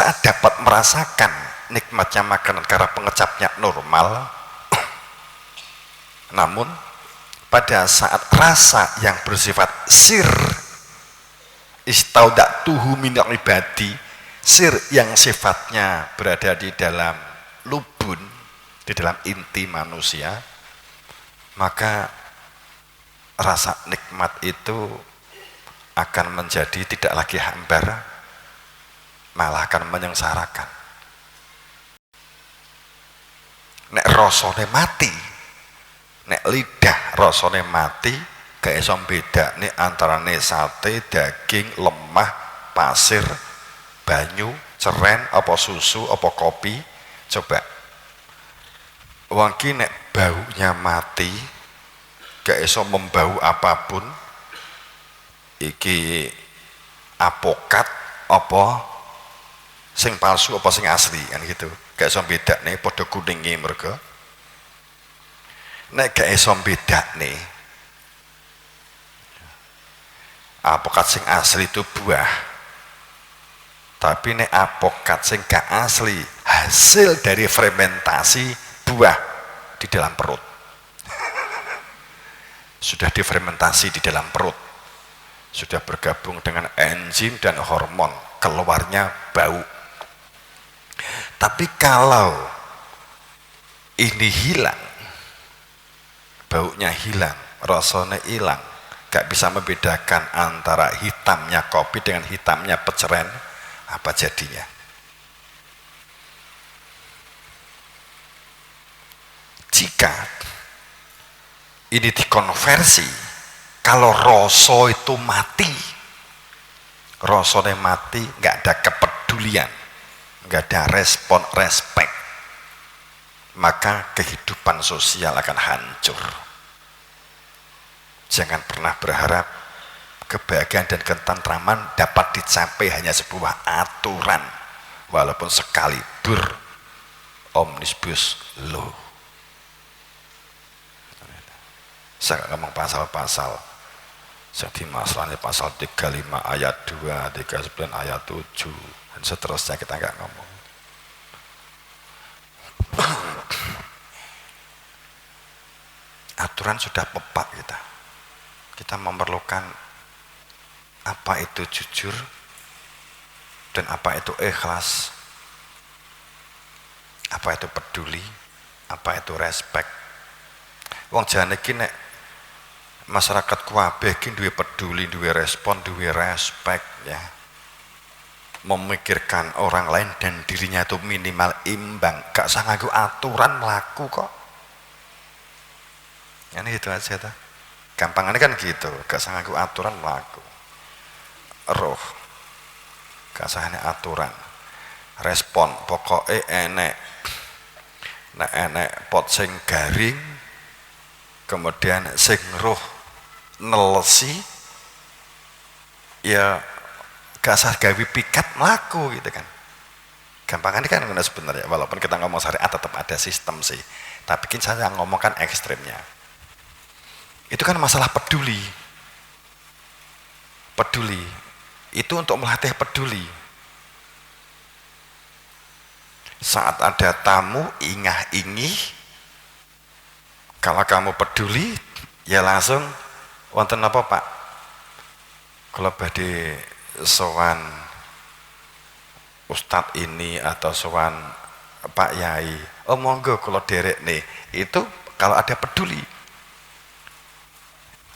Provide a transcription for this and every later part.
saat dapat merasakan nikmatnya makanan karena pengecapnya normal, namun pada saat rasa yang bersifat sir, istaudatuhu min ibadi, sir yang sifatnya berada di dalam lubun, di dalam inti manusia, maka rasa nikmat itu akan menjadi tidak lagi hambar, malah akan menyengsarakan. Nek rasane mati, nek lidah rasane mati, gak iso bedakne antarane sate, daging, lemah, pasir, banyu, ceren, apa susu, apa kopi. Coba wong ki nek baunya mati, gak iso membau apapun, iki apokat apa sing palsu apa sing asli, kan gitu. Gak iso bedakne, padha kuninge mergo. Nek gak iso bedakne, apokat sing asli itu buah, tapi nek apokat sing gak asli hasil dari fermentasi buah di dalam perut, sudah difermentasi di dalam perut, sudah bergabung dengan enzim dan hormon, keluarnya bau. Tapi kalau ini hilang, baunya hilang, rasanya hilang, gak bisa membedakan antara hitamnya kopi dengan hitamnya peceren, apa jadinya? Jika ini dikonversi, kalau rasa itu mati, rasanya mati, gak ada kepedulian, gak ada respon, respect, maka kehidupan sosial akan hancur. Jangan pernah berharap kebahagiaan dan ketentraman dapat dicapai hanya sebuah aturan, walaupun sekalipun omnibus law. Saya ngomong pasal-pasal, jadi masalahnya pasal 35 ayat 2, 39 ayat 7, dan seterusnya kita nggak ngomong. Aturan sudah pepak kita. Kita memerlukan apa itu jujur dan apa itu ikhlas, apa itu peduli, apa itu respect. Wong jane iki nek masyarakat kabeh iki duwe peduli, duwe respon, duwe respect ya. Memikirkan orang lain dan dirinya itu minimal imbang, gak usah nganggo aturan mlaku kok. Ini gitu aja ta. Gampangannya kan gitu, gak usah nganggo aturan mlaku. Roh. Gak usah aturan. Respon pokoknya enek. Nek enek pot sing garing, kemudian sing roh nelesi, ya gak usah gawe pikat mlaku gitu kan. Gampangannya kan ngono sebenarnya, walaupun kita ngomong syariat tetap ada sistem sih, tapi kan saya ngomongkan ekstrimnya. Itu kan masalah peduli. Peduli itu untuk melatih peduli. Saat ada tamu ingah-ingih, kalau kamu peduli ya langsung wonten apa Pak, kalau badhe sowan Ustadz ini atau sowan Pak Yai, oh monggo kalau derek nih, itu kalau ada peduli,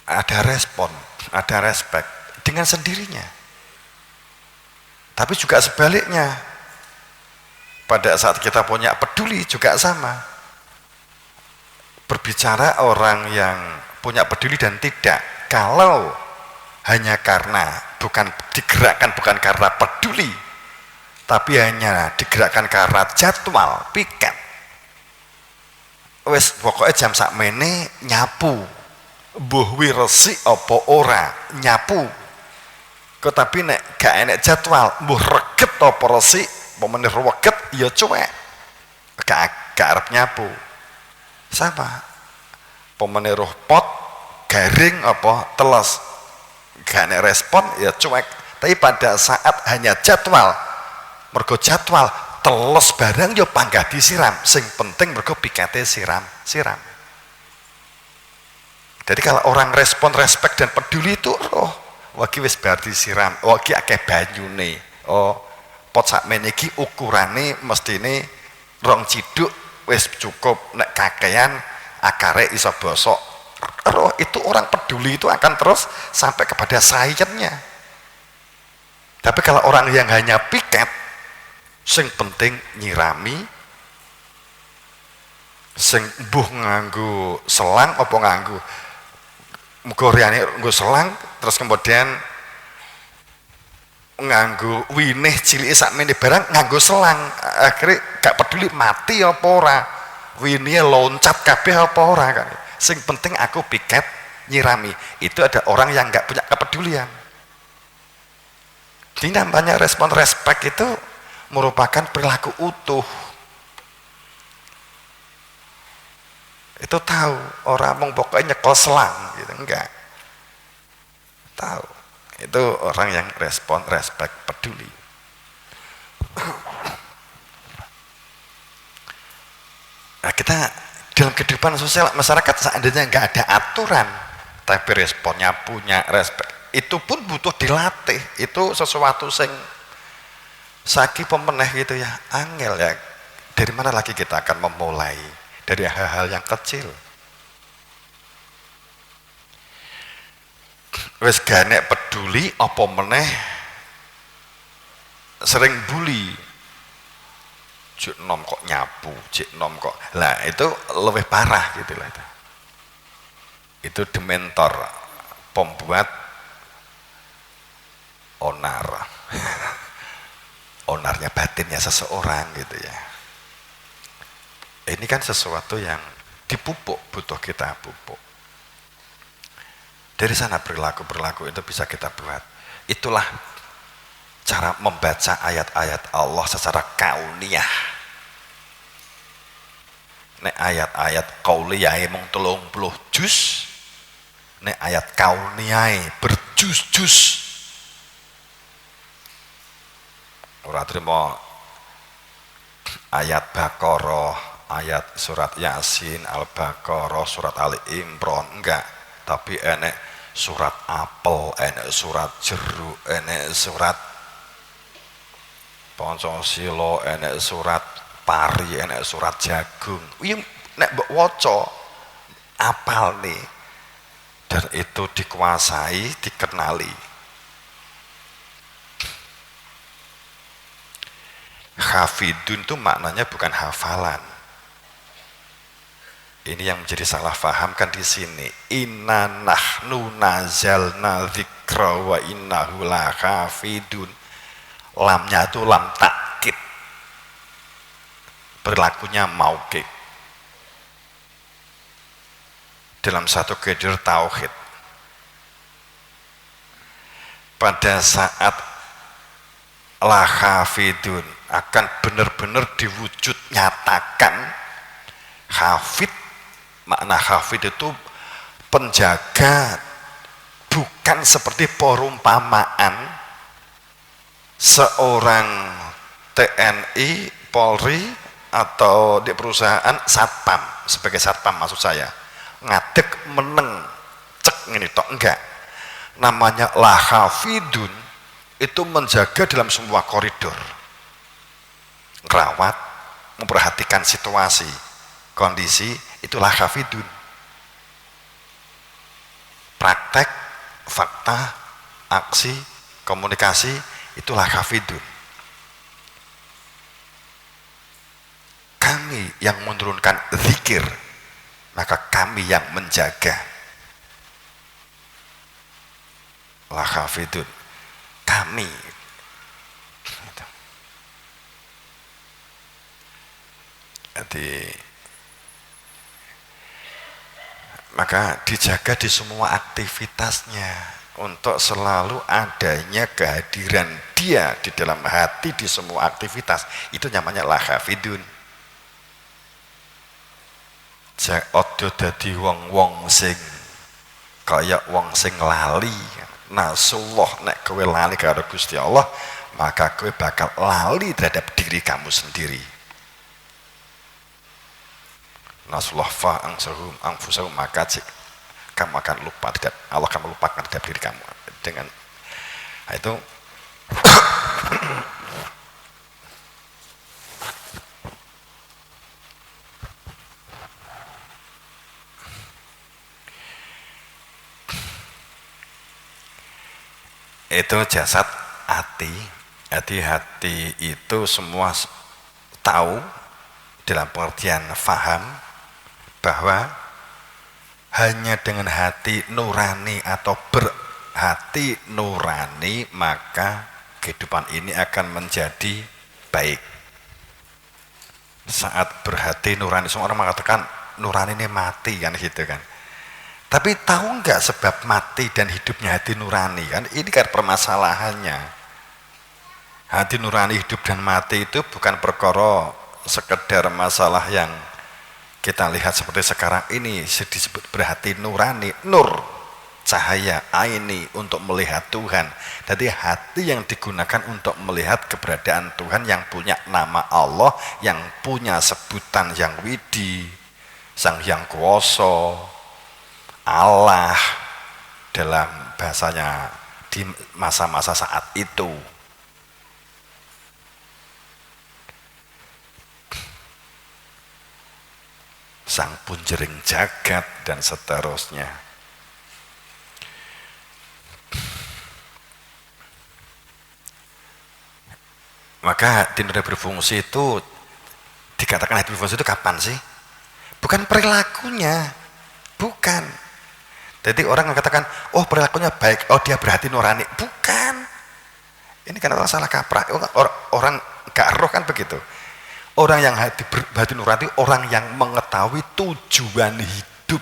ada respon, ada respect dengan sendirinya. Tapi juga sebaliknya, pada saat kita punya peduli juga sama. Berbicara orang yang punya peduli dan tidak, kalau hanya karena bukan digerakkan bukan karena peduli, tapi hanya digerakkan karena jadwal piket, wes pokoknya jam sakmene nyapu, mbuh wiresi apa ora nyapu. Kok tapi nek gak enek jadwal, mbuh reget apa resik, pemenir reget ya cuek, gak arep nyapu. Sama pemenir pot garing apa teles, gak enek respon ya cuek. Tapi pada saat hanya jadwal, mergo jadwal teles barang yo panggah disiram, sing penting mergo pikete siram. Jadi kalau orang respon, respect dan peduli itu wagi wis bar disiram, wagi akeh banyune. Pot sakmene iki ukurane mestine 2 ciduk wis cukup, nek kakean akare iso bosok. Itu orang peduli itu akan terus sampai kepada saiennya. Tapi kalau orang yang hanya piket, sing penting nyirami, sing mbuh nganggo selang apa nganggo mugoriane nganggo selang, terus kemudian nganggo winih cilike sakmene barang nganggo selang, akhirnya gak peduli mati apa ora, winih loncat kabeh apa ora kan. Sing penting aku piket nyirami. Itu ada orang yang gak punya kepedulian. Jadi namanya respon respect itu merupakan perilaku utuh. Itu tahu, orang mong pokoknya nyekel selang gitu, enggak. Tahu. Itu orang yang respon, respect, peduli. Nah, kita dalam kehidupan sosial masyarakat seandainya enggak ada aturan, tapi responnya punya respect, itu pun butuh dilatih. Itu sesuatu sing saki pemeneh gitu ya, angel ya. Dari mana lagi kita akan memulai? Dari hal-hal yang kecil. Wis ganek peduli apa meneh sering bully. Cik nom kok nyapu, cik nom kok. Lah itu lebih parah gitu lah itu. Itu dementor, pembuat onar. Onarnya batinnya seseorang gitu ya. Ini kan sesuatu yang dipupuk, butuh kita pupuk. Dari sana perilaku-perilaku itu bisa kita buat. Itulah cara membaca ayat-ayat Allah secara kauniyah. Nek ayat-ayat kauliyah mung 30 juz, nek ayat kauniyah berjuz-juz. Ora trimo ayat Baqarah, ayat surat Yasin, Al-Baqarah, surat Ali Imran, enggak. Tapi enek surat apel, enek surat jeruk, enek surat Pancasila, enek surat pari, enek surat jagung. Iya, nek mbok waca apal nih. Dan itu dikuasai, dikenali. Hafidun itu maknanya bukan hafalan. Ini yang menjadi salah paham kan di sini. Inna nahnu nazalna dzikra wa innahu lahafidun. Lamnya itu lam takkid. Perilakunya mauqif. Dalam satu kaidah tauhid. Pada saat lahafidun akan benar-benar diwujud nyatakan hafid. Makna hafid itu penjaga, bukan seperti perumpamaan seorang TNI, Polri atau di perusahaan satpam, sebagai satpam maksud saya, ngadeg meneng cek ngene tok, enggak. Namanya lahafidun itu menjaga dalam semua koridor, ngerawat, memperhatikan situasi, kondisi, itulah hafidun. Praktek, fakta, aksi, komunikasi, itulah hafidun. Kami yang menurunkan zikir, maka kami yang menjaga. La hafidun, kami. Jadi maka dijaga di semua aktivitasnya untuk selalu adanya kehadiran dia di dalam hati di semua aktivitas. Itu namanya lahafidun. Ojo dadi wong-wong sing kaya wong sing lali. Nasullah, nek kowe lali karo Gusti Allah, maka kowe bakal lali terhadap diri kamu sendiri. Nasullah fa angfusahum, maka kamu akan lupa, tidak, Allah akan melupakan terhadap diri kamu dengan itu. Itu jasad, hati. Hati itu semua tahu dalam pengertian faham bahwa hanya dengan hati nurani atau berhati nurani maka kehidupan ini akan menjadi baik. Saat berhati nurani, semua orang mengatakan nurani ini mati kan gitu kan. Tapi tahu nggak sebab mati dan hidupnya hati nurani kan? Ini kan permasalahannya. Hati nurani hidup dan mati itu bukan perkara sekedar masalah yang kita lihat seperti sekarang ini disebut berhati nurani, nur, cahaya, aini untuk melihat Tuhan. Jadi hati yang digunakan untuk melihat keberadaan Tuhan yang punya nama Allah, yang punya sebutan yang widi, Sang Hyang Kuwasa, Allah dalam bahasanya di masa-masa saat itu. Sang Punjering Jagat dan seterusnya. Maka hati nurani berfungsi itu dikatakan hati berfungsi itu kapan sih? Bukan perilakunya, bukan. Jadi orang mengatakan, oh perilakunya baik, oh dia berhati nurani, bukan. Ini kan orang salah kaprah, orang gak roh kan begitu. Orang yang hati nurani, orang yang mengetahui tujuan hidup.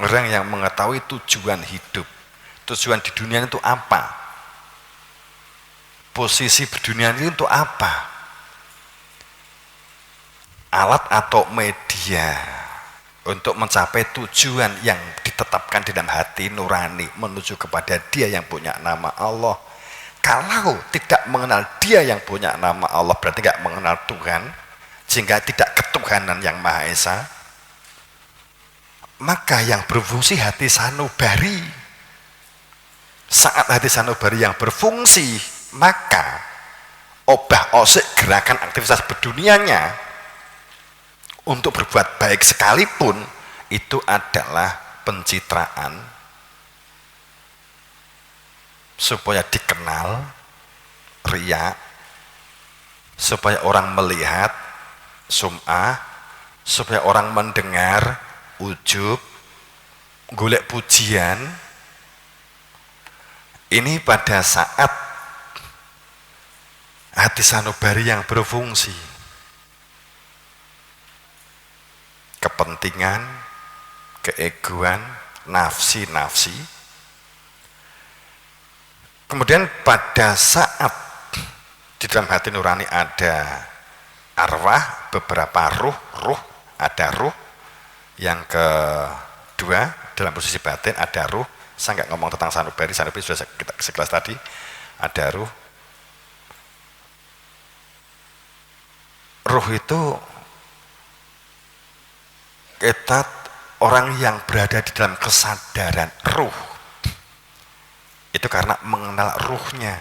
Orang yang mengetahui tujuan hidup. Tujuan di dunia itu apa? Posisi berdunia itu apa? Alat atau media untuk mencapai tujuan yang ditetapkan di dalam hati nurani menuju kepada Dia yang punya nama Allah. Kalau tidak mengenal Dia yang punya nama Allah, berarti tidak mengenal Tuhan, sehingga tidak ketuhanan yang Maha Esa. Maka yang berfungsi hati sanubari. Saat hati sanubari yang berfungsi, maka obah-osik gerakan aktivitas berdunianya untuk berbuat baik sekalipun itu adalah pencitraan supaya dikenal, riya, supaya orang melihat, sum'ah, supaya orang mendengar, ujub, golek pujian. Ini pada saat hati sanubari yang berfungsi. Kepentingan, keegoan, nafsi-nafsi. Kemudian pada saat di dalam hati nurani ada arwah, beberapa ruh, ada ruh. Yang kedua dalam posisi batin ada ruh. Saya nggak ngomong tentang sanubari sudah kita sekelas tadi. Ada ruh. Ruh itu kita orang yang berada di dalam kesadaran ruh. Itu karena mengenal ruhnya.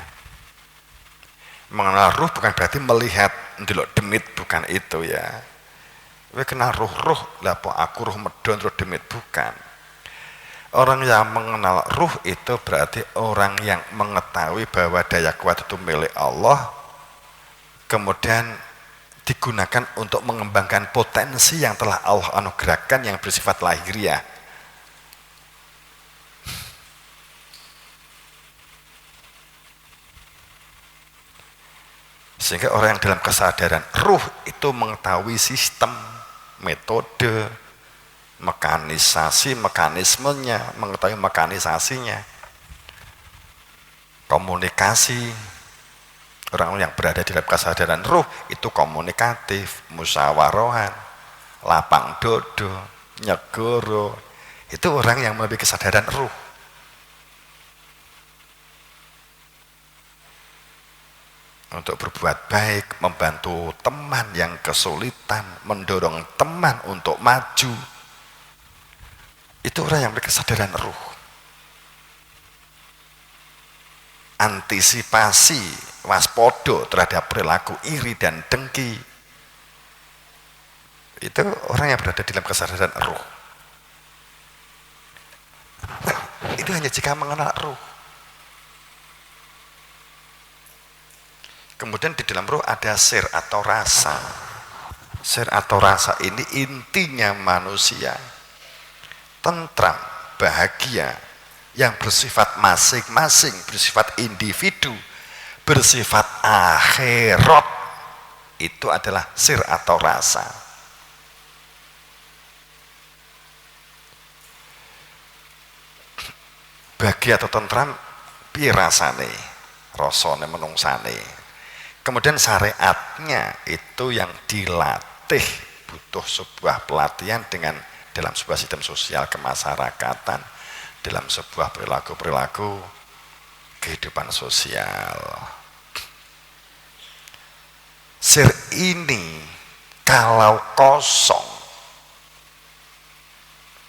Mengenal ruh bukan berarti melihat ndelok demit, bukan itu ya. Kowe kenal ruh lah po aku ruh medon terus demit, bukan. Orang yang mengenal ruh itu berarti orang yang mengetahui bahwa daya kuat itu milik Allah, kemudian digunakan untuk mengembangkan potensi yang telah Allah anugerahkan yang bersifat lahiriah. Sehingga orang yang dalam kesadaran ruh itu mengetahui sistem, metode, mekanisasi, mekanismenya, mengetahui mekanisasinya, komunikasi. Orang yang berada di dalam kesadaran ruh itu komunikatif, musyawarohan, lapang dodo, nyegoro. Itu orang yang memiliki kesadaran ruh. untuk berbuat baik, membantu teman yang kesulitan, mendorong teman untuk maju. Itu orang yang memiliki kesadaran ruh. Antisipasi, waspada terhadap perilaku iri dan dengki. Itu orang yang berada di dalam kesadaran ruh. Itu hanya jika mengenal ruh. Kemudian di dalam ruh ada sir atau rasa. Sir atau rasa ini intinya manusia. Tentram, bahagia, yang bersifat masing-masing, bersifat individu, bersifat akhirat. Itu adalah sir atau rasa. Bahagia atau tentram, piye rasane, rasane menungsane. Kemudian syariatnya itu yang dilatih, butuh sebuah pelatihan dengan dalam sebuah sistem sosial kemasyarakatan, dalam sebuah perilaku-perilaku kehidupan sosial. Sir ini kalau kosong,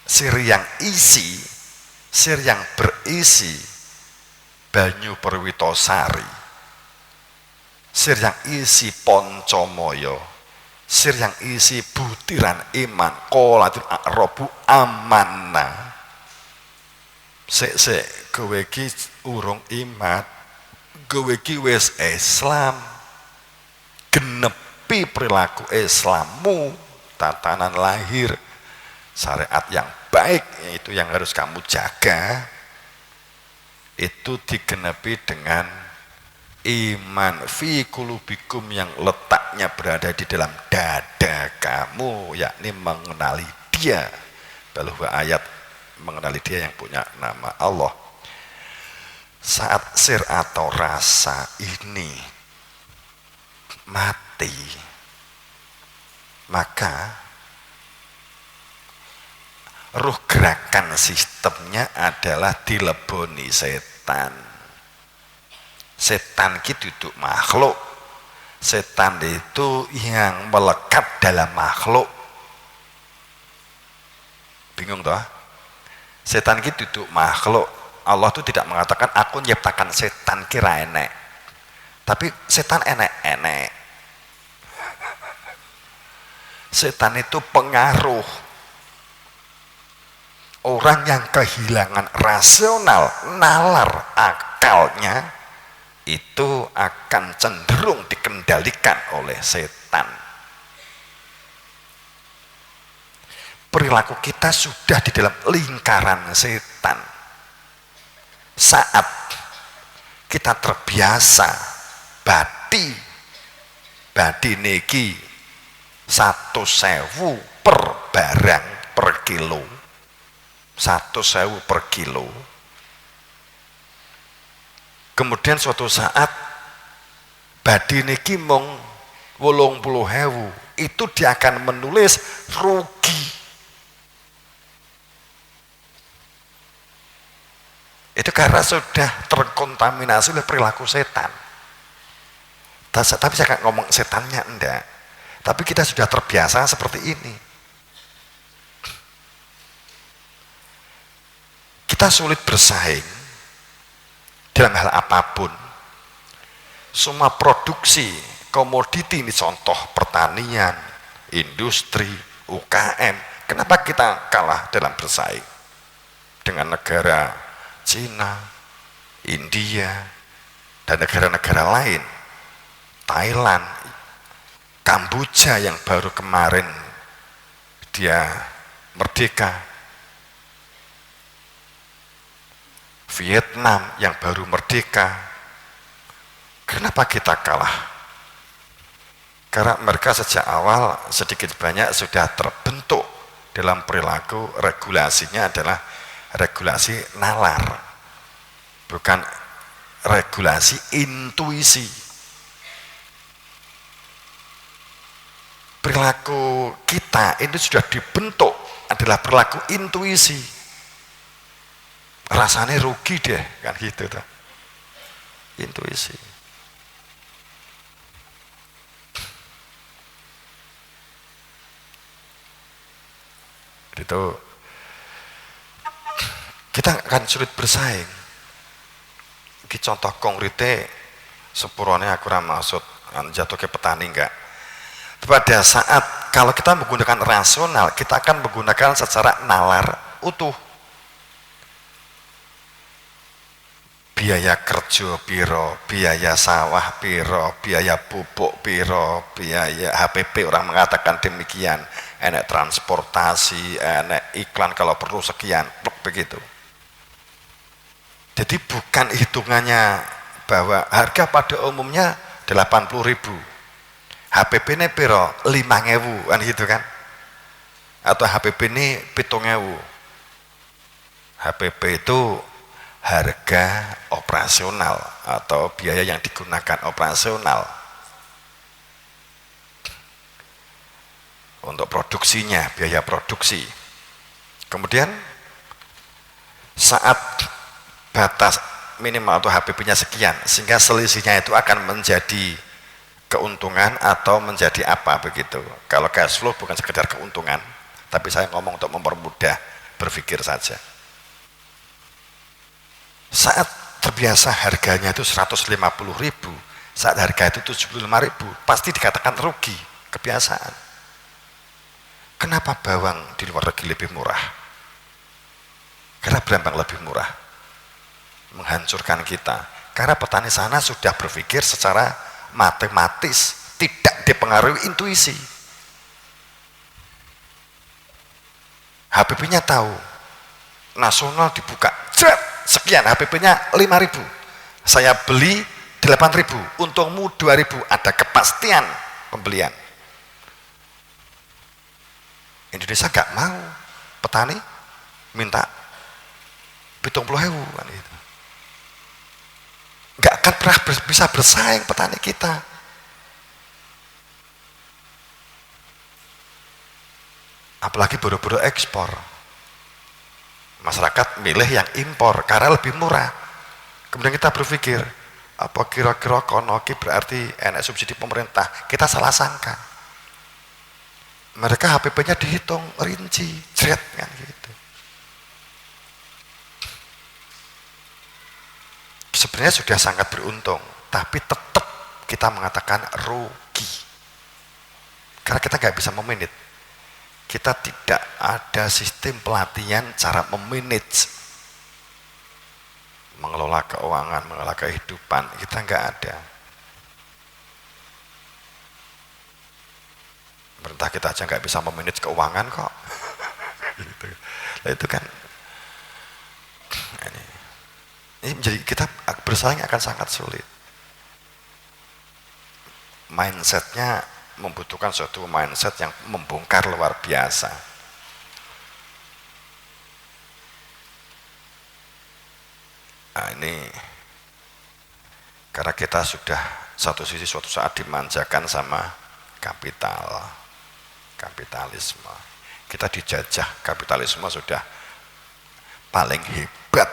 sir yang isi, sir yang berisi banyu perwitosari, sir yang isi poncomoyo, sir yang isi butiran iman, qolatul a'rabu amanna. Sik kowe iki urung iman, kowe iki wis Islam, genepi perilaku Islammu, tatanan lahir, syariat yang baik itu yang harus kamu jaga. Itu digenepi dengan iman fi kulubikum yang letaknya berada di dalam dada kamu, yakni mengenali Dia. Bahwa ayat mengenali Dia yang punya nama Allah. Saat sir atau rasa ini mati, maka ruh gerakan sistemnya adalah dileboni setan. Setan itu duduk makhluk. Setan itu yang melekat dalam makhluk. Bingung toh? Setan itu duduk makhluk. Allah itu tidak mengatakan aku nyiptakan setan kira enek. Tapi setan enek-enek. Setan itu pengaruh. Orang yang kehilangan rasional, nalar akalnya, itu akan cenderung dikendalikan oleh setan. Perilaku kita sudah di dalam lingkaran setan. Saat kita terbiasa badi niki 1.000 per barang per kilo, 1.000 per kilo. Kemudian suatu saat badi niki mung 80.000, itu dia akan menulis rugi. Itu karena sudah terkontaminasi oleh perilaku setan. Tapi saya nggak ngomong setannya, enggak. Tapi kita sudah terbiasa seperti ini. Kita sulit bersaing dalam hal apapun. Semua produksi komoditi, ini contoh pertanian, industri, UKM. Kenapa kita kalah dalam bersaing dengan negara Cina, India, dan negara-negara lain, Thailand, Kamboja yang baru kemarin dia merdeka, Vietnam yang baru merdeka. Kenapa kita kalah? Karena mereka sejak awal sedikit banyak sudah terbentuk dalam perilaku, regulasinya adalah regulasi nalar, bukan regulasi intuisi. Perilaku kita ini sudah dibentuk adalah perilaku intuisi. Rasanya rugi deh, kan gitu tuh. Intuisi. itu kita akan sulit bersaing. Ini contoh konkretnya sepurone aku ora maksud jatuh ke petani enggak. Pada saat kalau kita menggunakan rasional, kita akan menggunakan secara nalar utuh. Biaya kerja piro, biaya sawah piro, biaya pupuk piro, biaya HPP, orang mengatakan demikian, enek transportasi, enek iklan kalau perlu sekian, begitu. Jadi bukan hitungannya bahwa harga pada umumnya 80.000, HPP ini piro 5.000 kan gitu kan, atau HPP ini 7.000. HPP itu harga operasional atau biaya yang digunakan operasional untuk produksinya, biaya produksi. Kemudian saat batas minimal atau HPP-nya sekian, sehingga selisihnya itu akan menjadi keuntungan atau menjadi apa begitu. Kalau cash flow bukan sekedar keuntungan, tapi saya ngomong untuk mempermudah berpikir saja. Saat terbiasa harganya itu 150.000, saat harga itu 75.000, pasti dikatakan rugi, kebiasaan. Kenapa bawang di luar negeri lebih murah? Karena berambang lebih murah. Menghancurkan kita. Karena petani sana sudah berpikir secara matematis, tidak dipengaruhi intuisi. HPP-nya tahu, nasional dibuka, sekian, HPP-nya 5.000, saya beli 8.000, untungmu 2.000, ada kepastian pembelian. Indonesia gak mau, petani minta 70.000 kan gitu. Gak akan pernah bisa bersaing petani kita. Apalagi buru-buru ekspor. Masyarakat milih yang impor karena lebih murah. Kemudian kita berpikir, apa kira-kira konoki berarti enak subsidi pemerintah? Kita salah sangka. Mereka HPP-nya dihitung rinci, jret kan gitu. Sebenarnya sudah sangat beruntung, tapi tetap kita mengatakan rugi. Karena kita nggak bisa memanage. Kita tidak ada sistem pelatihan cara memanage, mengelola keuangan, mengelola kehidupan, kita nggak ada. Pemerintah kita aja nggak bisa memanage keuangan kok. Gitu. Nah, itu kan ini menjadi kita bersaing akan sangat sulit. Mindsetnya membutuhkan suatu mindset yang membongkar luar biasa. Nah, ini karena kita sudah satu sisi suatu saat dimanjakan sama kapitalisme. Kita dijajah, kapitalisme sudah paling hebat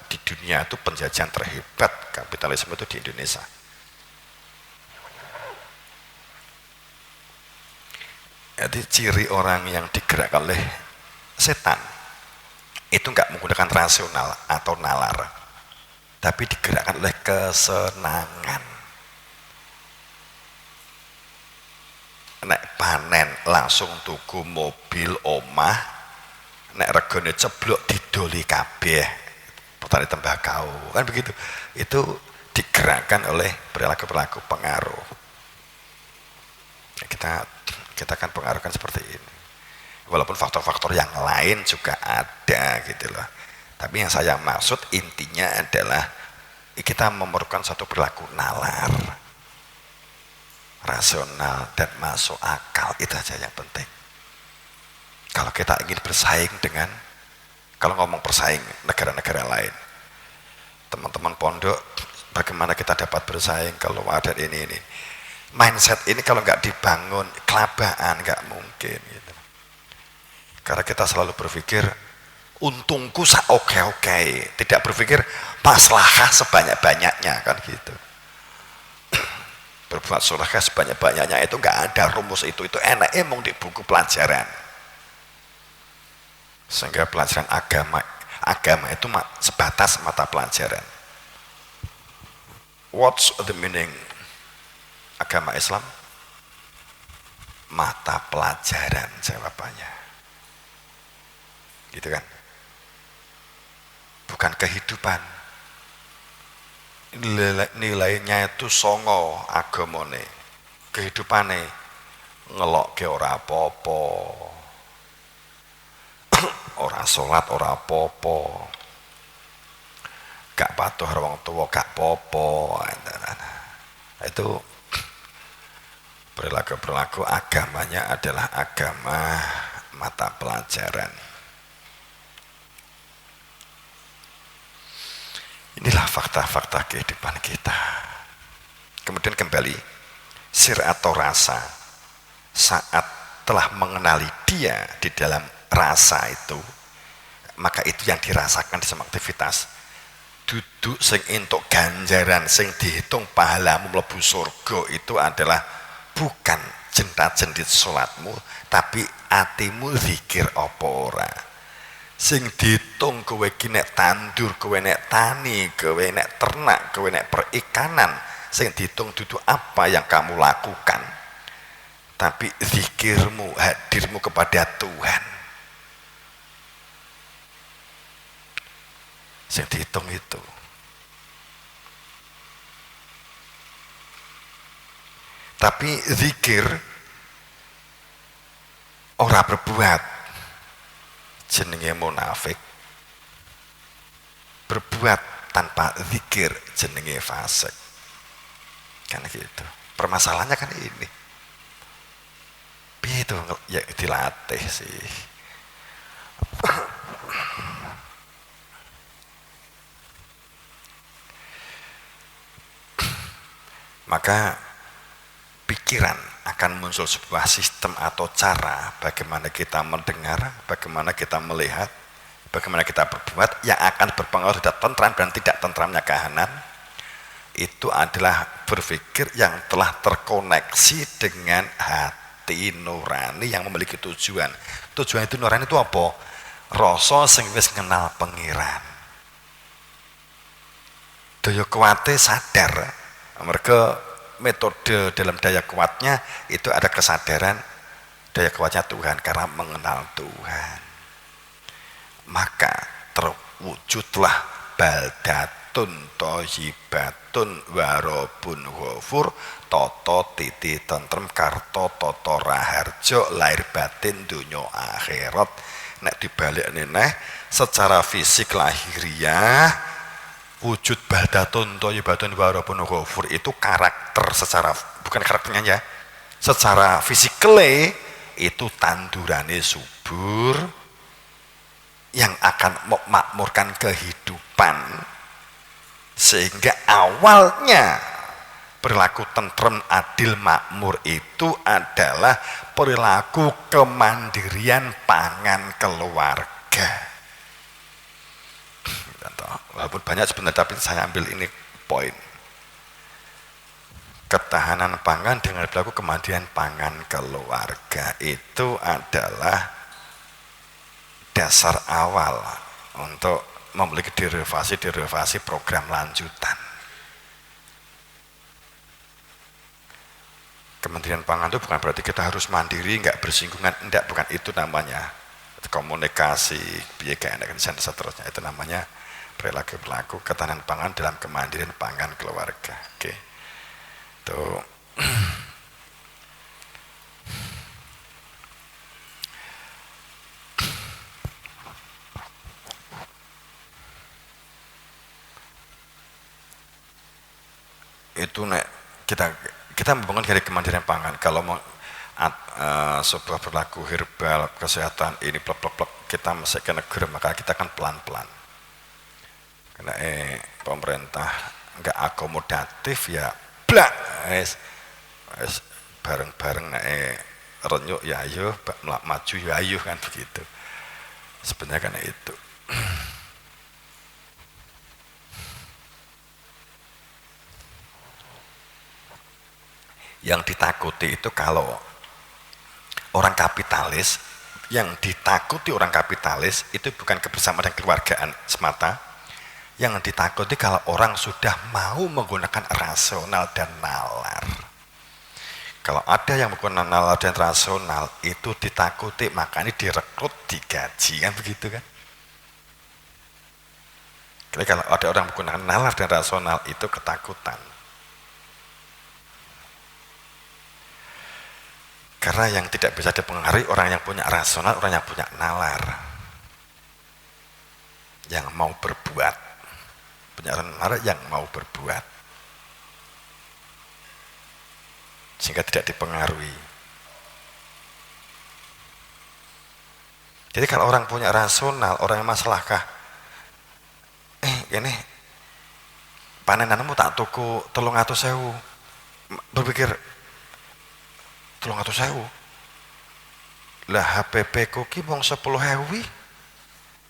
di dunia, itu penjajahan terhebat kapitalisme itu di Indonesia. Jadi ciri orang yang digerakkan oleh setan itu enggak menggunakan rasional atau nalar, tapi digerakkan oleh kesenangan. Nek panen langsung tuku mobil omah, nek regane ceblok didoli kabeh, petani tembakau kan begitu. Itu digerakkan oleh perilaku-perilaku pengaruh. Kita akan pengaruhkan seperti ini. Walaupun faktor-faktor yang lain juga ada gitu loh. Tapi yang saya maksud intinya adalah kita memerlukan satu perilaku nalar, rasional dan masuk akal, itu aja yang penting. Kalau kita ingin bersaing dengan, kalau ngomong bersaing negara-negara lain, teman-teman pondok, bagaimana kita dapat bersaing kalau ada ini. Mindset ini kalau nggak dibangun, kelabaan nggak mungkin gitu. Karena kita selalu berpikir untungku oke, tidak berpikir maslahah sebanyak-banyaknya kan gitu. Berbuat maslahah sebanyak-banyaknya itu nggak ada rumus itu enak emang di buku pelajaran. Sehingga pelajaran agama itu sebatas mata pelajaran. What's the meaning agama Islam? Mata pelajaran jawabannya. Gitu kan? Bukan kehidupan. Nilainya itu songo agamane. Kehidupane ngelok ke ora apa-apa. Ora salat ora apa-apa. Gak patuh wong tua gak apa-apa. Itu perilaku agamanya adalah agama mata pelajaran. Inilah fakta-fakta kehidupan kita. Kemudian kembali, sir atau rasa. Saat telah mengenali dia di dalam rasa itu, maka itu yang dirasakan di semua aktivitas. Duduk sing entuk ganjaran, sing dihitung pahalamu mlebu surga itu adalah bukan jentat-jendit sholatmu, tapi atimu zikir apa ora. Sing dihitung kowe iki nek tandur, kowe nek tani, kowe nek ternak, kowe nek perikanan, sing dihitung dudu apa yang kamu lakukan, tapi zikirmu, hadirmu kepada Tuhan. Sing dihitung itu. Tapi zikir ora berbuat, jenenge munafik. Berbuat tanpa zikir jenenge fasik. Kan gitu. Permasalahannya kan ini. Itu ya dilatih sih. Maka pikiran akan muncul sebuah sistem atau cara bagaimana kita mendengar, bagaimana kita melihat, bagaimana kita berbuat yang akan berpengaruh terhadap tentram dan tidak tentramnya kahanan. Itu adalah berpikir yang telah terkoneksi dengan hati nurani yang memiliki tujuan. Tujuan itu nurani itu apa? Rasa sing wis kenal pengiran. Daya kuwate sadar. Mereka metode dalam daya kuatnya itu ada kesadaran daya kuatnya Tuhan karena mengenal Tuhan. Maka terwujudlah baldatun thayyibatun warabun ghafur tata titi tentrem karta tata raharja lahir batin dunya akhirat. Nek dibalikne neh secara fisik lahiriah wujud baldatun thayyibatun warabun ghafur itu karakter secara, bukan karakternya ya, secara fisikale itu tandurane subur yang akan memakmurkan kehidupan, sehingga awalnya perilaku tentrem adil makmur itu adalah perilaku kemandirian pangan keluarga. Walaupun banyak sebenarnya, tapi saya ambil ini poin. Ketahanan pangan dengan perilaku kemandirian pangan keluarga itu adalah dasar awal untuk memiliki derivasi program lanjutan. Kemandirian pangan itu bukan berarti kita harus mandiri, nggak bersinggungan, enggak, bukan itu namanya. Komunikasi, biaya dan seterusnya, itu namanya perilaku ketahanan pangan dalam kemandirian pangan keluarga. Oke. Tuh. Itu nek kita membangun dari kemandirian pangan. Kalau mau sebuah perilaku herbal kesehatan ini plek kita mesti ke negara, maka kita akan pelan-pelan. Karena pemerintah enggak akomodatif ya blak bareng-bareng renyuk ya ayo, maju ya ayo, kan begitu. Sebenarnya karena itu. Yang ditakuti itu kalau orang kapitalis Yang ditakuti orang kapitalis itu bukan kebersamaan dan keluargaan semata. Yang ditakuti kalau orang sudah mau menggunakan rasional dan nalar. Kalau ada yang menggunakan nalar dan rasional itu ditakuti, makanya direkrut, digaji, kan begitu kan. Jadi kalau ada orang menggunakan nalar dan rasional itu ketakutan. Karena yang tidak bisa dipengaruhi orang yang punya rasional, orang yang punya nalar, yang mau berbuat, punya nalar yang mau berbuat, sehingga tidak dipengaruhi. Jadi kalau orang punya rasional, orang yang masalahkah, ini panenanmu tak tuku 300.000, berpikir 300.000, lah HPP ku ki mong 10.000,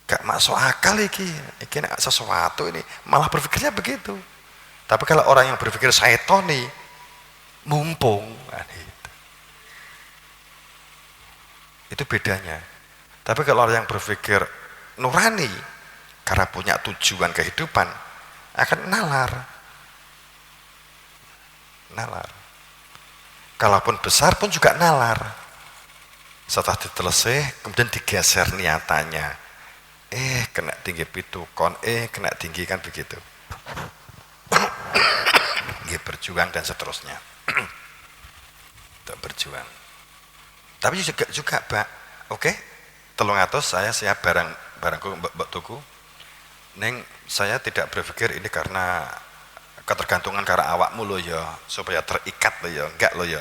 gak masuk akal iki nek sesuatu ini, malah berpikirnya begitu. Tapi kalau orang yang berpikir syaitoni, mumpung, itu bedanya. Tapi kalau orang yang berpikir nurani, karena punya tujuan kehidupan, akan nalar. Kalaupun besar pun juga nalar. Setelah ditelisih, kemudian digeser niatannya. Kena tinggi pitukon, kena tinggi, kan begitu. Berjuang dan seterusnya. Untuk berjuang. Tapi juga Mbak, oke, 300 saya siap barangku mbak tuku. Neng, saya tidak berpikir ini karena ketergantungan karena awakmu lo ya, supaya terikat lo ya, enggak lo ya,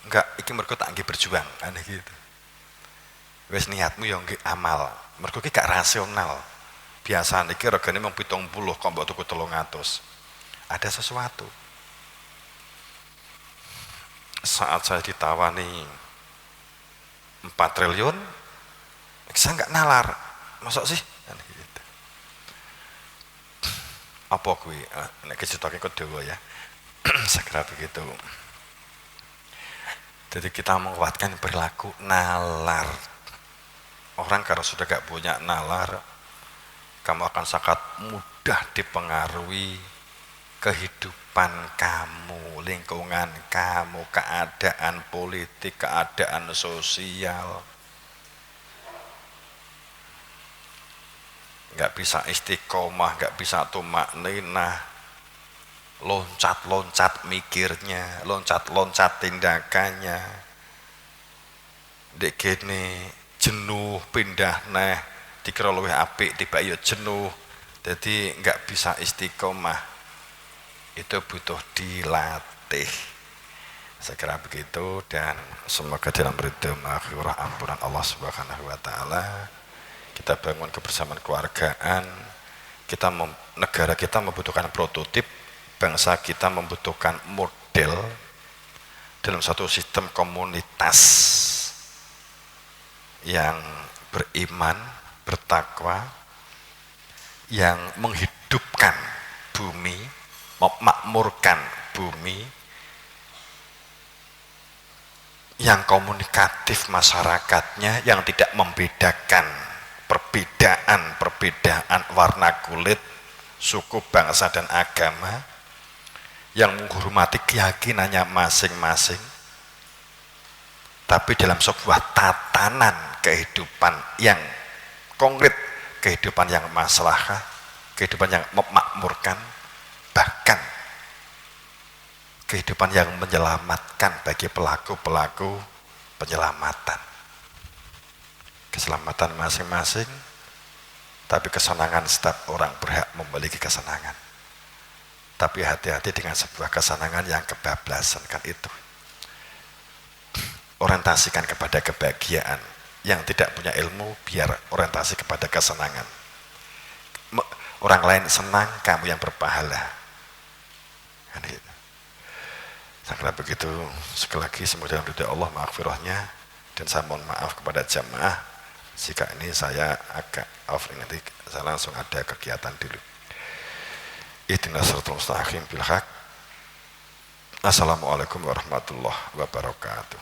enggak, iki mergo tak nggih berjuang, aneh gitu. Wes niatmu ya nggih amal, mergo iki gak rasional. Biasa niki regane mung 70 kok mbok tuku 300. Ada sesuatu. Saat saya ditawani 4 triliun, saya enggak nalar. Masuk sih? Aneh gitu. Apa kuwi nek kejetake kok dewa ya. Segera begitu. Jadi kita menguatkan perilaku nalar. Orang kalau sudah gak punya nalar, kamu akan sangat mudah dipengaruhi kehidupan kamu, lingkungan kamu, keadaan politik, keadaan sosial. Nggak bisa istiqomah, nggak bisa tumakninah, loncat-loncat mikirnya, loncat-loncat tindakannya. Dek kene jenuh pindah neh, dikira luwih apik tiba yo jenuh. Jadi nggak bisa istiqomah. Itu butuh dilatih. Segera begitu, dan semoga dalam ridho maghfirah ampunan Allah Subhanahu wa taala kita bangun kebersamaan keluargaan, negara kita membutuhkan prototip, bangsa kita membutuhkan model dalam satu sistem komunitas yang beriman, bertakwa, yang menghidupkan bumi, memakmurkan bumi, yang komunikatif masyarakatnya, yang tidak membedakan perbedaan warna kulit, suku, bangsa, dan agama, yang menghormati keyakinannya masing-masing, tapi dalam sebuah tatanan kehidupan yang konkret, kehidupan yang maslahah, kehidupan yang memakmurkan, bahkan kehidupan yang menyelamatkan bagi pelaku-pelaku penyelamatan. Keselamatan masing-masing, tapi kesenangan setiap orang berhak memiliki kesenangan. Tapi hati-hati dengan sebuah kesenangan yang kebablasan, kan itu. Orientasikan kepada kebahagiaan. Yang tidak punya ilmu, biar orientasi kepada kesenangan. Orang lain senang, kamu yang berpahala. Kan itu. Setelah begitu, sekali lagi semoga dalam ridha Allah maghfirahnya, dan saya mohon maaf kepada jamaah jika ini saya agak off, nanti saya langsung ada kegiatan dulu. Ihdinas siratal mustaqim bil haq. Assalamualaikum warahmatullahi wabarakatuh.